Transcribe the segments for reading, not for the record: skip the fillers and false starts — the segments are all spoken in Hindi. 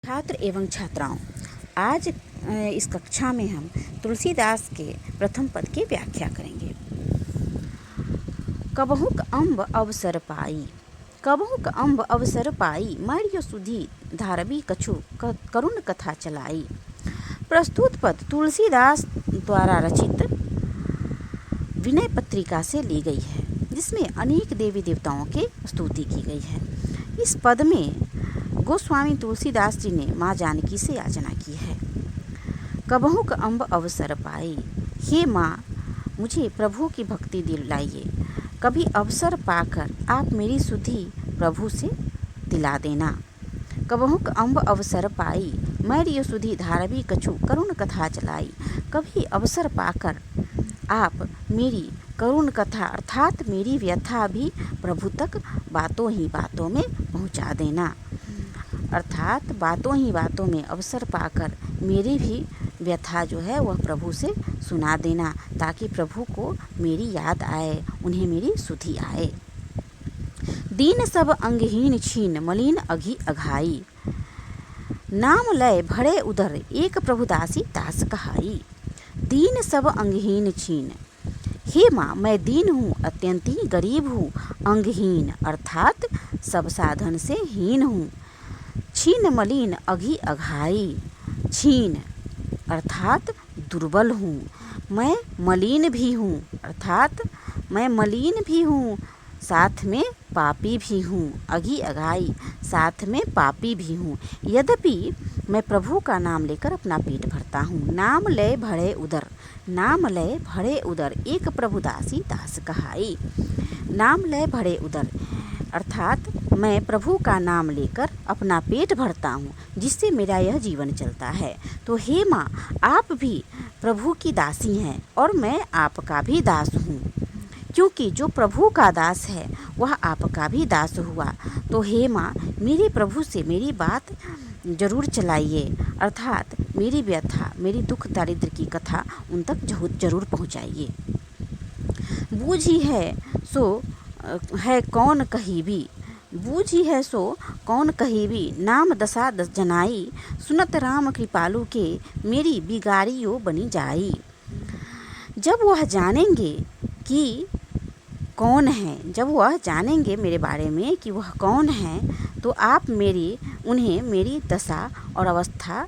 छात्र एवं छात्राओं, आज इस कक्षा में हम तुलसीदास के प्रथम पद की व्याख्या करेंगे। कबहुक अम्ब अवसर पाई, कबहुक अम्ब अवसर पाई, मर्य सुधी धारवी कछु करुण कथा चलाई। प्रस्तुत पद तुलसीदास द्वारा रचित विनय पत्रिका से ली गई है, जिसमें अनेक देवी देवताओं की स्तुति की गई है। इस पद में गोस्वामी तुलसीदास जी ने माँ जानकी से याचना की है। कबहुक अम्ब अवसर पाई, हे माँ मुझे प्रभु की भक्ति दिलाइए, कभी अवसर पाकर आप मेरी सुधि प्रभु से दिला देना। कबहुक अम्ब अवसर पाई, मैरिय सुधि धारवी कछु करुण कथा चलाई। कभी अवसर पाकर आप मेरी करुण कथा अर्थात मेरी व्यथा भी प्रभु तक बातों ही बातों में पहुँचा देना। अर्थात बातों ही बातों में अवसर पाकर मेरी भी व्यथा जो है वह प्रभु से सुना देना, ताकि प्रभु को मेरी याद आए, उन्हें मेरी सुधि आए। दीन सब अंगहीन छीन मलिन अघी अघाई, नाम लय भरे उदर एक प्रभुदासी दास कहाई। दीन सब अंगहीन छीन, हे माँ मैं दीन हूँ, अत्यंत ही गरीब हूँ। अंगहीन अर्थात सब साधन से हीन हूँ। छीन मलिन अघी अघाई, छीन अर्थात दुर्बल हूँ। मैं मलिन भी हूँ अर्थात मैं मलिन भी हूँ, साथ में पापी भी हूँ। अघी अघाई साथ में पापी भी हूँ। यद्यपि मैं प्रभु का नाम लेकर अपना पेट भरता हूँ। नाम लय भरे उदर, नाम लय भरे उदर एक प्रभुदासी दास कहाई। नाम लय भरे उदर अर्थात मैं प्रभु का नाम लेकर अपना पेट भरता हूँ, जिससे मेरा यह जीवन चलता है। तो हे माँ आप भी प्रभु की दासी हैं और मैं आपका भी दास हूँ, क्योंकि जो प्रभु का दास है वह आपका भी दास हुआ। तो हे माँ मेरे प्रभु से मेरी बात जरूर चलाइए, अर्थात मेरी व्यथा मेरी दुख दारिद्र की कथा उन तक जरूर पहुँचाइए। बूझी है सो है कौन कही भी, बूझी है सो कौन कही भी, नाम दशा दस जनाई। सुनत राम कृपालु के मेरी बिगाड़ियो बनी जाई। जब वह जानेंगे कि कौन है, जब वह जानेंगे मेरे बारे में कि वह कौन है, तो आप उन्हें मेरी दशा और अवस्था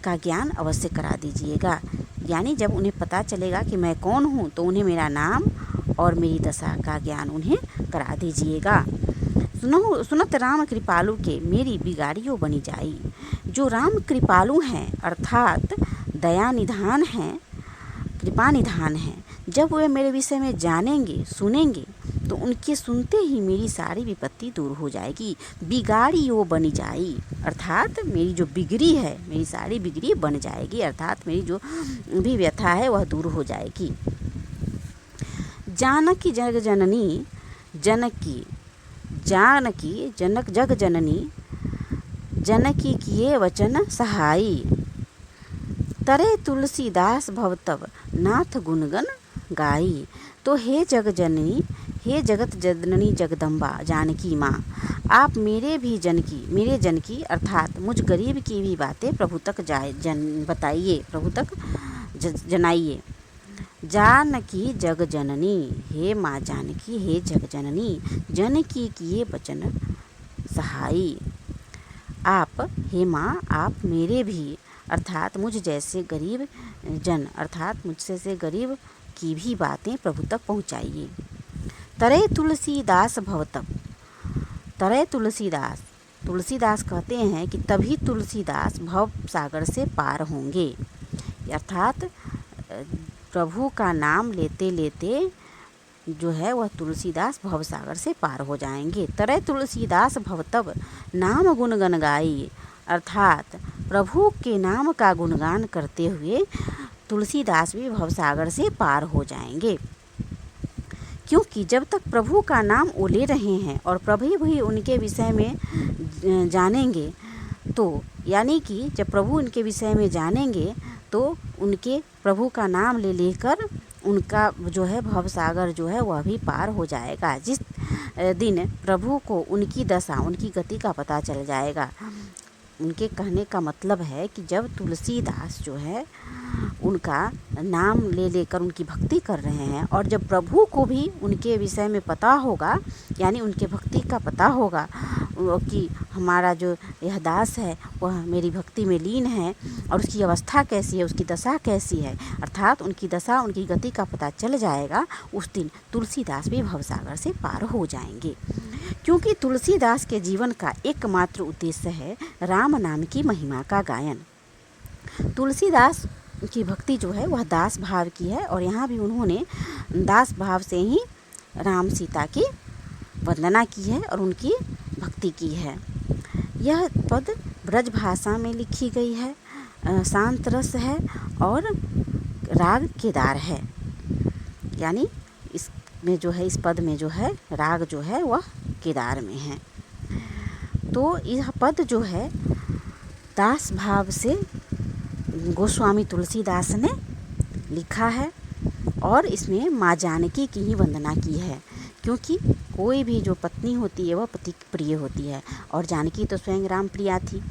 का ज्ञान अवश्य करा दीजिएगा। यानी जब उन्हें पता चलेगा कि मैं कौन हूँ, तो उन्हें मेरा नाम और मेरी दशा का ज्ञान उन्हें करा दीजिएगा। सुनत राम कृपालु के मेरी बिगाड़ियों बनी जाई। जो राम कृपालु हैं अर्थात दया निधान हैं, कृपा निधान हैं, जब वे मेरे विषय में जानेंगे सुनेंगे, तो उनके सुनते ही मेरी सारी विपत्ति दूर हो जाएगी। बिगाड़ियों बनी जाई अर्थात मेरी जो बिगड़ी है, मेरी सारी बिगड़ी बन जाएगी, अर्थात मेरी जो भी व्यथा है वह दूर हो जाएगी। जानकी जग जननी जनकी, जानकी जनक जग जननी जनकी किए वचन सहाई। तरे तुलसीदास भवतव नाथ गुणगन गाई। तो हे जग जननी, हे जगत जननी जगदम्बा जानकी माँ, आप मेरे जन की अर्थात मुझ गरीब की भी बातें प्रभु तक बताइए, प्रभु तक जनाइए। जानकी जग जननी, हे माँ जानकी हे जग जननी, जनकी किए वचन सहाई। आप हे माँ आप मेरे भी अर्थात मुझ जैसे गरीब जन अर्थात मुझसे से गरीब की भी बातें प्रभु तक पहुँचाइए। तरे तुलसीदास भवतब, तरे तुलसीदास, तुलसीदास कहते हैं कि तभी तुलसीदास भव सागर से पार होंगे, अर्थात प्रभु का नाम लेते लेते जो है वह तुलसीदास भव सागर से पार हो जाएंगे। तरे तुलसीदास भवतब नाम गुणगन गाई अर्थात प्रभु के नाम का गुणगान करते हुए तुलसीदास भी भवसागर से पार हो जाएंगे। क्योंकि जब तक प्रभु का नाम वो ले रहे हैं और प्रभु भी उनके विषय में जानेंगे, तो यानी कि जब प्रभु उनके विषय में जानेंगे तो उनके प्रभु का नाम ले लेकर उनका जो है भवसागर जो है वह भी पार हो जाएगा। जिस दिन प्रभु को उनकी दशा उनकी गति का पता चल जाएगा, उनके कहने का मतलब है कि जब तुलसीदास जो है उनका नाम ले लेकर उनकी भक्ति कर रहे हैं, और जब प्रभु को भी उनके विषय में पता होगा, यानी उनके भक्ति का पता होगा कि हमारा जो यह दास है वह मेरी भक्ति में लीन है और उसकी अवस्था कैसी है, उसकी दशा कैसी है, अर्थात उनकी दशा उनकी गति का पता चल जाएगा, उस दिन तुलसीदास भी भवसागर से पार हो जाएंगे। क्योंकि तुलसीदास के जीवन का एकमात्र उद्देश्य है राम नाम की महिमा का गायन। तुलसीदास की भक्ति जो है वह दास भाव की है, और यहाँ भी उन्होंने दास भाव से ही राम सीता की वंदना की है और उनकी भक्ति की है। यह पद ब्रज भाषा में लिखी गई है, शांत रस है और राग केदार है, यानी इसमें जो है, इस पद में जो है राग जो है वह केदार में है। तो यह पद जो है दास भाव से गोस्वामी तुलसीदास ने लिखा है और इसमें माँ जानकी की ही वंदना की है, क्योंकि कोई भी जो पत्नी होती है वह पति प्रिय होती है, और जानकी तो स्वयं राम प्रिया थी,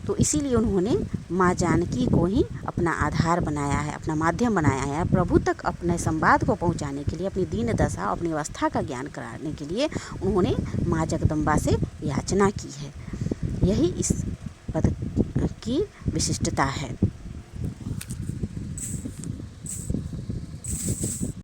तो इसीलिए उन्होंने माँ जानकी को ही अपना आधार बनाया है, अपना माध्यम बनाया है। प्रभु तक अपने संवाद को पहुंचाने के लिए, अपनी दीन दशा, अपनी अवस्था का ज्ञान कराने के लिए उन्होंने माँ जगदम्बा से याचना की है। यही इस पद की विशिष्टता है।